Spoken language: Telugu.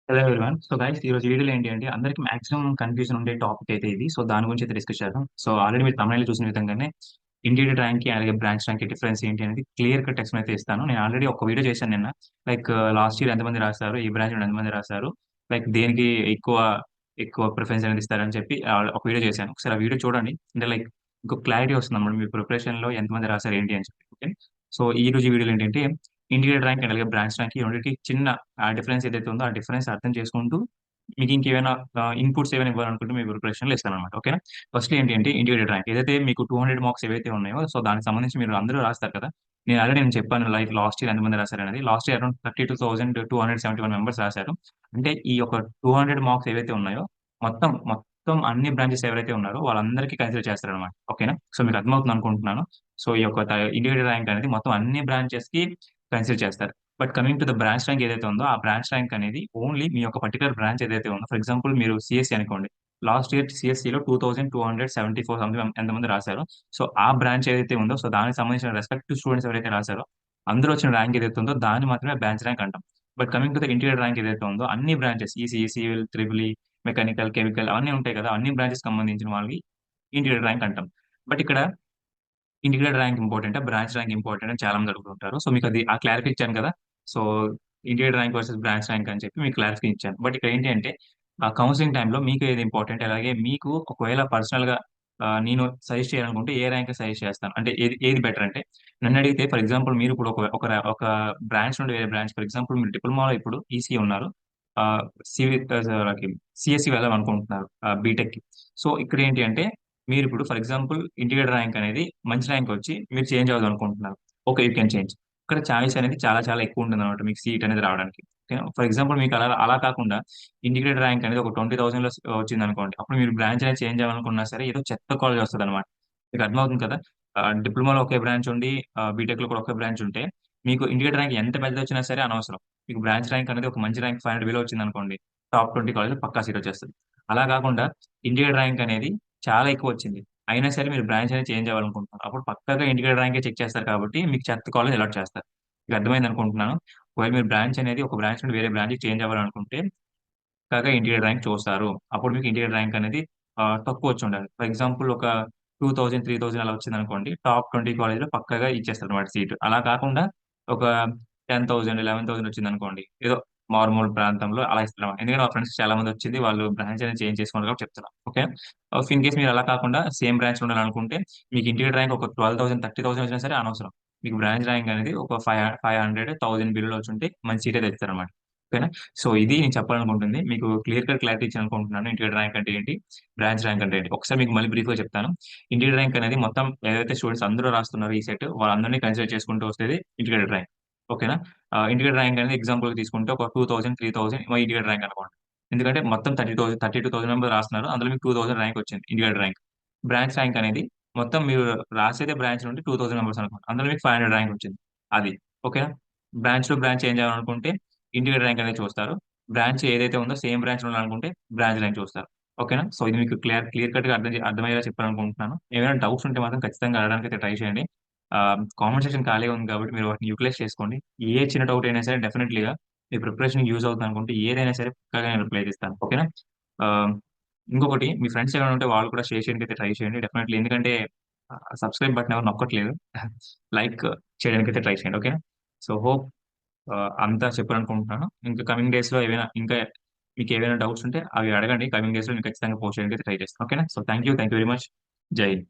Hello everyone. సో గైస్ ఈరోజు వీడియోలో ఏంటి అంటే అందరికి మాక్సిమం కన్ఫ్యూజన్ ఉండే టాపిక్ అయితే ఇది. సో దాని గురించి అయితే డిస్కస్ చేద్దాం. సో ఆల్రెడీ మీరు తమిళలో చూసిన విధంగానే ఇంటీరియర్ ర్యాంక్ కి అలాగే బ్రాంచ్ ర్యాంక్ కి డిఫరెన్స్ ఏంటి అనేది క్లియర్ కట్ ఎక్స్ప్లెయిన్ అయితే ఇస్తాను. నేను ఆల్రెడీ ఒక వీడియో చేశాను నిన్న. లైక్ లాస్ట్ ఇయర్ ఎంతమంది రాస్తారు, ఈ బ్రాంచ్ ఎంతమంది రాస్తారు, లైక్ దేనికి ఎక్కువ ఎక్కువ ప్రిఫరెన్స్ అనేది ఇస్తారని చెప్పి ఒక వీడియో చేశాను. ఒకసారి ఆ వీడియో చూడండి. అంటే లైక్ ఇంకో క్లారిటీ వస్తుంది అన్నమాట మీ ప్రిపరేషన్ లో ఎంతమంది రాస్తారు ఏంటి అని చెప్పి. ఓకే. సో ఈ రోజు వీడియోలో ఏంటంటే ఇంటీరియర్ ర్యాంక్ అండ్ అలాగే బ్రాంచ్ ర్యాంక్ ఈ రెండింటికి చిన్న ఆ డిఫరెన్స్ ఏదైతే ఉందో ఆ డిఫరెన్స్ అర్థం చేసుకుంటూ మీకు ఇంకేమైనా ఇన్పుట్స్ ఏమైనా ఇవ్వాలనుకుంటే మీ ప్రిపరేషన్లో ఇస్తానన్నమాట. ఓకేనా. ఫస్ట్ ఏంటి అంటే ఇండివిజువల్ ర్యాంక్ ఏదైతే మీకు 200 మార్క్స్ ఏవైతే ఉన్నాయో సో దానికి సంబంధించి మీరు అందరూ రాస్తారు కదా. నేను చెప్పాను లైక్ లాస్ట్ ఇయర్ ఎంతమంది రాశారు అనేది. లాస్ట్ ఇయర్ అరౌండ్ 32,271 మెంబర్స్ రాశారు. అంటే ఈ యొక్క 200 మార్క్స్ ఏవైతే ఉన్నాయో మొత్తం మొత్తం అన్ని బ్రాంచెస్ ఎవరైతే ఉన్నారో వాళ్ళందరికీ కన్సిడర్ చేస్తారనమాట. ఓకేనా. సో మీకు అర్థమవుతుంది అనుకుంటున్నాను. సో ఈ యొక్క ఇండివిజువల్ ర్యాంక్ అనేది మొత్తం అన్ని బ్రాంచెస్ కి కన్సిడర్ చేస్తారు. But coming to the branch rank ఏదైతే ఉందో ఆ బ్రాంచ్ ర్యాంక్ అనేది ఓన్లీ మీ యొక్క పర్టికులర్ బ్రాంచ్ ఏదైతే ఉందో. ఫర్ ఎగ్జాంపుల్ మీరు సిఎస్సి అనుకోండి. లాస్ట్ ఇయర్ సిఎస్సిలో 2274 సంథింగ్ ఎంతమంది రాశారు. సో ఆ బ్రాంచ్ ఏదైతే ఉందో సో దానికి సంబంధించిన రెస్పెక్టివ్ స్టూడెంట్స్ ఎవరైతే రాశారో అందరూ వచ్చిన ర్యాంక్ ఏదైతే ఉందో దాన్ని మాత్రమే బ్రాంచ్ ర్యాంక్ అంటాం. But coming to the interior rank ఏదైతే ఉందో అన్ని branches ECE, civil, triple E, mechanical, chemical అవన్నీ ఉంటాయి కదా. అన్ని బ్రాంచెస్ సంబంధించిన వాళ్ళకి ఇంటీరియర్ ర్యాంక్ అంటాం. బట్ ఇక్కడ ఇంటిగ్రేటెడ్ ర్యాంక్ ఇంపార్టెంటా? బ్రాంచ్ ర్యాంక్ ఇంపార్టెంట్ అని చాలా మంది అడుగుతుంటారు. సో మీకు అది ఆ క్లారిఫై ఇచ్చాను కదా. So integrated rank versus branch rank అని చెప్పి మీకు క్లారిఫై ఇచ్చాను. బట్ ఇక్కడ ఏంటి అంటే ఆ కౌన్సిలింగ్ టైంలో మీకు ఏది ఇంపార్టెంట్, అలాగే మీకు ఒకవేళ పర్సనల్‌గా నేను సజెస్ట్ చేయాలనుకుంటే ఏ ర్యాంక్ సజెస్ట్ చేస్తాను. అంటే ఏది ఏది బెటర్ అంటే నన్ను అడిగితే ఫర్ ఎగ్జాంపుల్ మీరు ఇప్పుడు ఒక బ్రాంచ్ నుండి వేరే బ్రాంచ్ ఫర్ ఎగ్జాంపుల్ మీరు డిప్లొమాలో ఇప్పుడు ఈసీఈ ఉన్నారు. ఆహ్, సివి సిఎస్సి వెళ్ళాలనుకుంటున్నారు బీటెక్‌కి. సో ఇక్కడ ఏంటి అంటే మీరిప్పుడు ఫర్ ఎగ్జాంపుల్ ఇంటిగ్రేటెడ్ ర్యాంక్ అనేది మంచి ర్యాంక్ వచ్చి మీరు చేంజ్ అవ్వాలి అనుకుంటున్నారు. ఓకే. You can change. ఇక్కడ చాయిస్ అనేది చాలా చాలా ఎక్కువ ఉంటుందన్నమాట మీకు సీట్ అనేది రావడానికి. ఓకేనా. ఫర్ ఎగ్జాంపుల్ మీకు అలా అలా కాకుండా ఇంటిగ్రేటెడ్ ర్యాంక్ అనేది ఒక 20,000లో వచ్చిందనుకోండి. అప్పుడు మీరు బ్రాంచ్ అనేది చేంజ్ అవ్వాలనుకున్నా సరే ఏదో చెత్త కాలేజ్ వస్తదన్నమాట. మీకు అర్థమవుతుంది కదా. డిప్లొమాలో ఒకే బ్రాంచ్ ఉండి బీటెక్‌లో కూడా ఒకే బ్రాంచ్ ఉంటే మీకు ఇంటిగ్రేటెడ్ ర్యాంక్ ఎంత పెద్దదొచ్చినా సరే అనవసరం. మీకు బ్రాంచ్ ర్యాంక్ అనేది ఒక మంచి ర్యాంక్ 500 బిలో వచ్చిందనుకోండి. టాప్ 20 కాలేజ్‌లో పక్కా సీట్ వచ్చేస్తది. అలా కాకుండా ఇంటిగ్రేటెడ్ ర్యాంక్ అనేది చాలా ఎక్కువొచ్చింది. అయినా సరే మీరు బ్రాంచ్ అనేది చేంజ్ అవ్వాలనుకుంటున్నారు. అప్పుడు పక్కాగా ఇంటిగ్రేటెడ్ ర్యాంకే చెక్ చేస్తారు కాబట్టి మీకు చెత్త కాలేజ్ అలాట్ చేస్తారు. మీకు అర్థమైందనుకుంటున్నాను. ఒకవేళ మీరు బ్రాంచ్ అనేది ఒక బ్రాంచ్ నుండి వేరే బ్రాంచ్‌కి చేంజ్ అవ్వాలనుకుంటే పక్కాగా ఇంటిగ్రేటెడ్ ర్యాంక్ చూస్తారు. అప్పుడు మీకు ఇంటిగ్రేటెడ్ ర్యాంక్ అనేది తక్కువొచ్చుండాలి. ఫర్ ఎగ్జాంపుల్ ఒక 2000, 3000 అలా వచ్చిందనుకోండి. టాప్ 20 కాలేజ్‌లో పక్కాగా ఇచ్చేస్తారన్నమాట సీట్. అలా కాకుండా ఒక 10,000, 11,000 వచ్చిందనుకోండి. ఏదో మారుమూల ప్రాంతంలో అలా ఇస్తారన్నమాట. ఎందుకంటే మా ఫ్రెండ్స్ చాలా మంది వచ్చింది. వాళ్ళు బ్రాంచ్ అనేది చేంజ్ చేసుకున్నారు కాబట్టి చెప్తున్నా. ఓకే. ఇన్ కేస్ మీరు అలా కాకుండా సేమ్ బ్రాంచ్‌లో ఉండాలనుకుంటే మీకు ఇంటిగ్రేటెడ్ ర్యాంక్ ఒక 12,000, 30,000 వచ్చినా సరే అనవసరం. మీకు బ్రాంచ్ ర్యాంక్ అనేది ఒక 500, 1000 బిలోలో వచ్చుంటే మంచి సీటే తెచ్చుతారన్నమాట. ఓకేనా. సో ఇది నేను చెప్పాలనుకుంటుంది. మీకు క్లియర్ కట్ క్లారిటీ ఇచ్చాననుకుంటున్నాను. ఇంటిగ్రేటెడ్ ర్యాంక్ అంటే ఏంటి? బ్రాంచ్ ర్యాంక్ అంటే ఏంటి? ఒకసారి మీకు మళ్ళీ బ్రీఫ్‌గా చెప్తాను. ఇంటిగ్రేటెడ్ ర్యాంక్ అనేది మొత్తం ఏదైతే స్టూడెంట్స్ అందరూ రాస్తున్నారో ఈ సెట్ వాళ్ళందరిని కన్సిడర్ చేసుకుంటూ వస్తేది ఇంటిగ్రేటెడ్ ర్యాంక్. ఓకేనా. ఇంటిగ్రేటెడ్ ర్యాంక్ అనేది ఎగ్జాంపుల్‌గా తీసుకుంటే ఒక 2000, 3000 ఇంటిగ్రేటెడ్ ర్యాంక్ అనుకోండి. ఎందుకంటే మొత్తం 32,000 మెంబర్స్ రాస్తున్నారు. అందులో మీకు 2000 ర్యాంక్ వచ్చింది ఇంటిగ్రేటెడ్ ర్యాంక్. బ్రాంచ్ ర్యాంక్ అనేది మొత్తం మీరు రాసేదే బ్రాంచ్ నుండి 2000 మెంబర్స్ అనుకోండి. అందులో మీకు 500 ర్యాంక్ వచ్చింది. అది. ఓకేనా. బ్రాంచ్ టు బ్రాంచ్ చేంజ్ అవ్వాలనుకుంటే ఇంటిగ్రేటెడ్ ర్యాంక్ అనేది చూస్తారు. బ్రాంచ్ ఏదైతే ఉందో సేమ్ బ్రాంచ్‌లో ఉండాలనుకుంటే బ్రాంచ్ ర్యాంక్ చూస్తారు. ఓకేనా. సో ఇది మీకు క్లియర్ కట్‌గా అర్థమయ్యేలా చెప్పాలనుకుంటున్నాను. ఏమైనా డౌట్స్ ఉంటే మాత్రం ఖచ్చితంగా అడగడానికైతే ట్రై చేయండి. కామెంట్ సెక్షన్ ఖాళీగా ఉంది కాబట్టి మీరు వాటిని యుటిలైజ్ చేసుకోండి. ఏ చిన్న డౌట్ అయినా సరే డెఫినెట్‌లీగా మీ ప్రిపరేషన్‌కి యూజ్ అవుతుందనుకుంటే ఏదైనా సరే పక్కాగా నేను రిప్లై ఇస్తాను. ఓకేనా. ఆహ్, ఇంకొకటి మీ ఫ్రెండ్స్ ఎవరైనా ఉంటే వాళ్ళు కూడా షేర్ చేయడానికైతే ట్రై చేయండి. డెఫినెట్‌లీ ఎందుకంటే సబ్స్క్రైబ్ బటన్ ఎవరు నొక్కట్లేదు. లైక్ చేయడానికైతే ట్రై చేయండి. ఓకేనా. సో హోప్ అంతా చెప్పాలనుకుంటున్నాను. ఇంకా కమింగ్ డేస్‌లో ఏవైనా ఇంకా మీకేవైనా డౌట్స్ ఉంటే అవి అడగండి. కమింగ్ డేస్‌లో నేను ఖచ్చితంగా పోస్ట్ చేయడానికైతే ట్రై చేస్తాను. ఓకేనా. So thank you very much. జై హింద్.